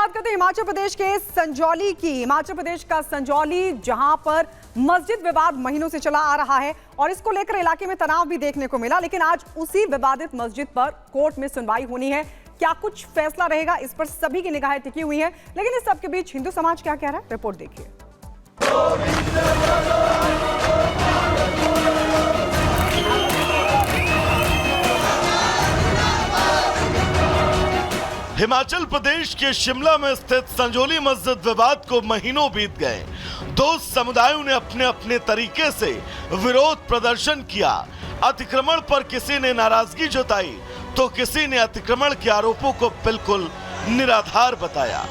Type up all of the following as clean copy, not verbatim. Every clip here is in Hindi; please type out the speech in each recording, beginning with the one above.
बात करते हैं हिमाचल प्रदेश के संजौली की। हिमाचल प्रदेश का संजौली, जहां पर मस्जिद विवाद महीनों से चला आ रहा है और इसको लेकर इलाके में तनाव भी देखने को मिला, लेकिन आज उसी विवादित मस्जिद पर कोर्ट में सुनवाई होनी है। क्या कुछ फैसला रहेगा, इस पर सभी की निगाहें टिकी हुई हैं। लेकिन इस सबके बीच हिंदू समाज क्या कह रहा है, रिपोर्ट देखिए। हिमाचल प्रदेश के शिमला में स्थित संजौली मस्जिद विवाद को महीनों बीत गए। दो समुदायों ने अपने अपने तरीके से विरोध प्रदर्शन किया। अतिक्रमण पर किसी ने नाराजगी जताई तो किसी ने अतिक्रमण के आरोपों को बिल्कुल निराधार बताया।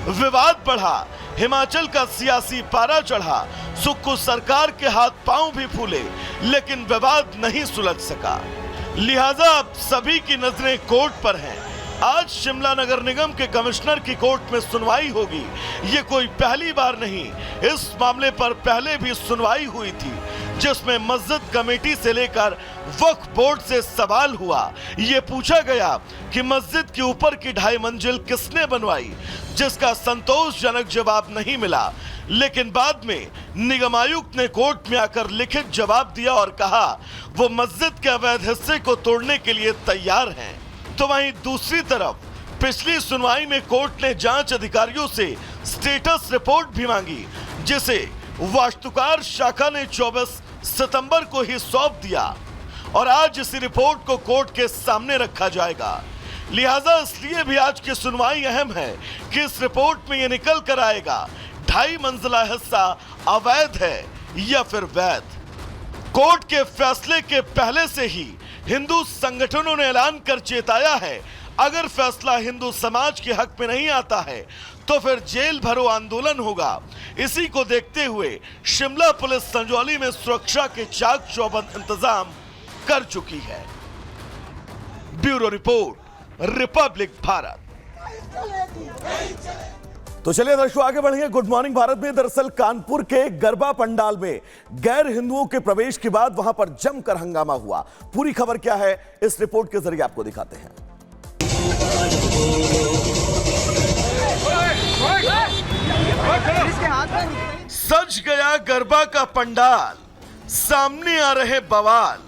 विवाद बढ़ा, हिमाचल का सियासी पारा चढ़ा, सुक्खू सरकार के हाथ पांव भी फूले, लेकिन विवाद नहीं सुलझ सका। लिहाजा अब सभी की नजरें कोर्ट पर हैं। आज शिमला नगर निगम के कमिश्नर की कोर्ट में सुनवाई होगी। ये कोई पहली बार नहीं, इस मामले पर पहले भी सुनवाई हुई थी, जिसमें मस्जिद कमेटी से लेकर वक्फ बोर्ड से सवाल हुआ। ये पूछा गया कि मस्जिद के ऊपर की 2.5 मंजिल किसने बनवाई, जिसका संतोषजनक जवाब नहीं मिला। लेकिन बाद में निगम आयुक्त ने कोर्ट में आकर लिखित जवाब दिया और कहा वो मस्जिद के अवैध हिस्से को तोड़ने के लिए तैयार हैं। तो वहीं दूसरी तरफ पिछली सुनवाई में कोर्ट ने जांच अधिकारियों से स्टेटस रिपोर्ट भी मांगी, जिसे वास्तुकार शाखा ने 24 सितंबर को ही सौंप दिया और आज इसी रिपोर्ट को कोर्ट के सामने रखा जाएगा। लिहाजा इसलिए भी आज की सुनवाई अहम है कि इस रिपोर्ट में यह निकल कर आएगा 2.5 मंजिला हिस्सा अवैध है या फिर वैध। कोर्ट के फैसले के पहले से ही हिंदू संगठनों ने ऐलान कर चेताया है, अगर फैसला हिंदू समाज के हक में नहीं आता है तो फिर जेल भरो आंदोलन होगा। इसी को देखते हुए शिमला पुलिस संजौली में सुरक्षा के चाक चौबंद इंतजाम कर चुकी है। Bureau report, Republic Bharat. तो चलिए दर्शकों, आगे बढ़ेंगे। गुड मॉर्निंग भारत में दरअसल कानपुर के गरबा पंडाल में गैर हिंदुओं के प्रवेश के बाद वहां पर जमकर हंगामा हुआ। पूरी खबर क्या है, इस रिपोर्ट के जरिए आपको दिखाते हैं। सज गया गरबा का पंडाल, सामने आ रहे बवाल।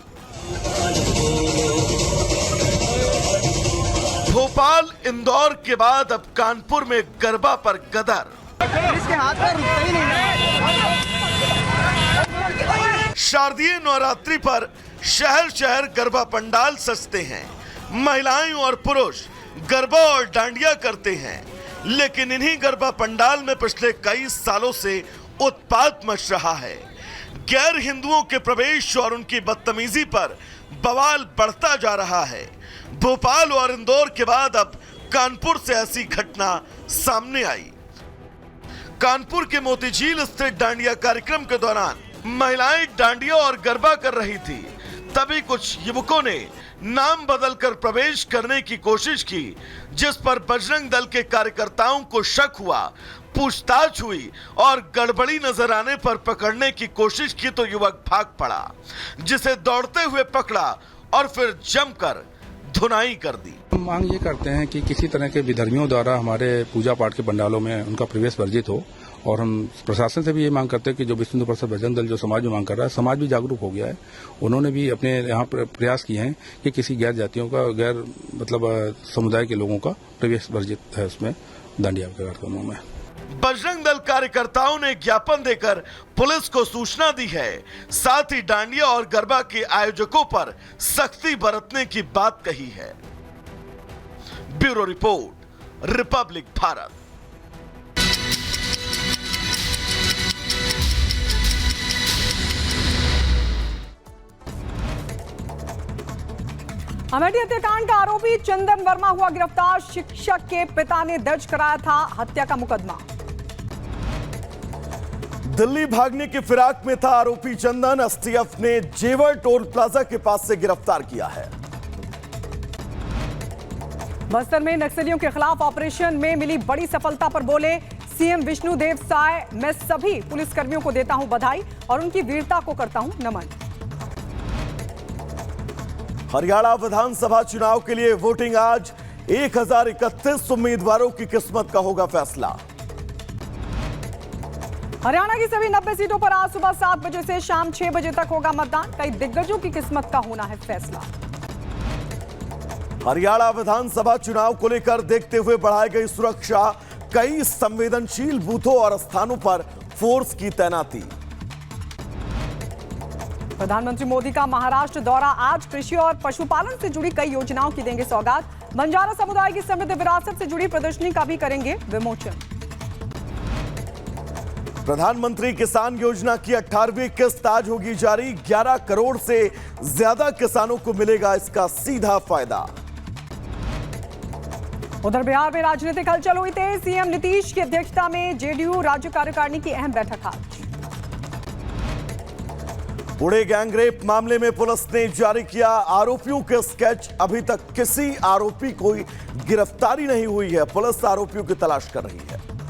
भोपाल, इंदौर के बाद अब कानपुर में गरबा पर गदर। इसके हाथ में रुकता ही नहीं। शारदीय नवरात्रि पर शहर शहर गरबा पंडाल सजते हैं। महिलाएं और पुरुष गरबा और डांडिया करते हैं, लेकिन इन्हीं गरबा पंडाल में पिछले कई सालों से उत्पात मच रहा है। गैर हिंदुओं के प्रवेश और उनकी बदतमीजी पर बवाल बढ़ता जा रहा है। भोपाल और इंदौर के बाद अब कानपुर से ऐसी घटना सामने आई। कानपुर के मोतीझील स्थित डांडिया कार्यक्रम के दौरान महिलाएं डांडिया और गरबा कर रही थी, तभी कुछ युवकों ने नाम बदलकर प्रवेश करने की कोशिश की, जिस पर बजरंग दल के कार्यकर्ताओं को शक हुआ। पूछताछ हुई और गड़बड़ी नजर आने पर पकड़ने की कोशिश की तो युवक भाग पड़ा, जिसे दौड़ते हुए पकड़ा और फिर जमकर धुनाई कर दी। हम मांग ये करते हैं कि किसी तरह के विधर्मियों द्वारा हमारे पूजा पाठ के पंडालों में उनका प्रवेश वर्जित हो, और हम प्रशासन से भी ये मांग करते हैं कि जो विश्व हिंदू परिषद बजरंग दल जो समाज में मांग कर रहा है, समाज भी जागरूक हो गया है। उन्होंने भी अपने यहाँ प्रयास किए हैं कि किसी गैर जातियों का, गैर समुदाय के लोगों का प्रवेश वर्जित है उसमें दांडिया के कार्यक्रमों में। बजरंग दल कार्यकर्ताओं ने ज्ञापन देकर पुलिस को सूचना दी है। साथ ही डांडिया और गरबा के आयोजकों पर सख्ती बरतने की बात कही है। Bureau report, Republic Bharat. Amethi हत्याकांड का आरोपी चंदन वर्मा हुआ गिरफ्तार। शिक्षक के पिता ने दर्ज कराया था हत्या का मुकदमा। दिल्ली भागने की फिराक में था आरोपी चंदन। एसटीएफ ने जेवर टोल प्लाजा के पास से गिरफ्तार किया है। बस्तर में नक्सलियों के खिलाफ ऑपरेशन में मिली बड़ी सफलता पर बोले सीएम विष्णुदेव साय, मैं सभी पुलिसकर्मियों को देता हूं बधाई और उनकी वीरता को करता हूं नमन। हरियाणा विधानसभा चुनाव के लिए वोटिंग आज 1031 उम्मीदवारों की किस्मत का होगा फैसला। हरियाणा की सभी 90 सीटों पर आज सुबह 7 बजे से शाम 6 बजे तक होगा मतदान। कई दिग्गजों की किस्मत का होना है फैसला। हरियाणा विधानसभा चुनाव को लेकर देखते हुए बढ़ाई गई सुरक्षा, कई संवेदनशील बूथों और स्थानों पर फोर्स की तैनाती। प्रधानमंत्री मोदी का महाराष्ट्र दौरा आज कृषि और पशुपालन से जुड़ी कई योजनाओं की देंगे सौगात। बंजारा समुदाय की समृद्ध विरासत से जुड़ी प्रदर्शनी का भी करेंगे विमोचन। प्रधानमंत्री किसान योजना की 18वीं किस्त आज होगी जारी। 11 करोड़ से ज्यादा किसानों को मिलेगा इसका सीधा फायदा। उधर बिहार में राजनीतिक हलचल हुई तेज। सीएम नीतीश की अध्यक्षता में जेडीयू राज्य कार्यकारिणी की अहम बैठक आज। पुणे गैंगरेप मामले में पुलिस ने जारी किया आरोपियों के स्केच। अभी तक किसी आरोपी कोई गिरफ्तारी नहीं हुई है। पुलिस आरोपियों की तलाश कर रही है।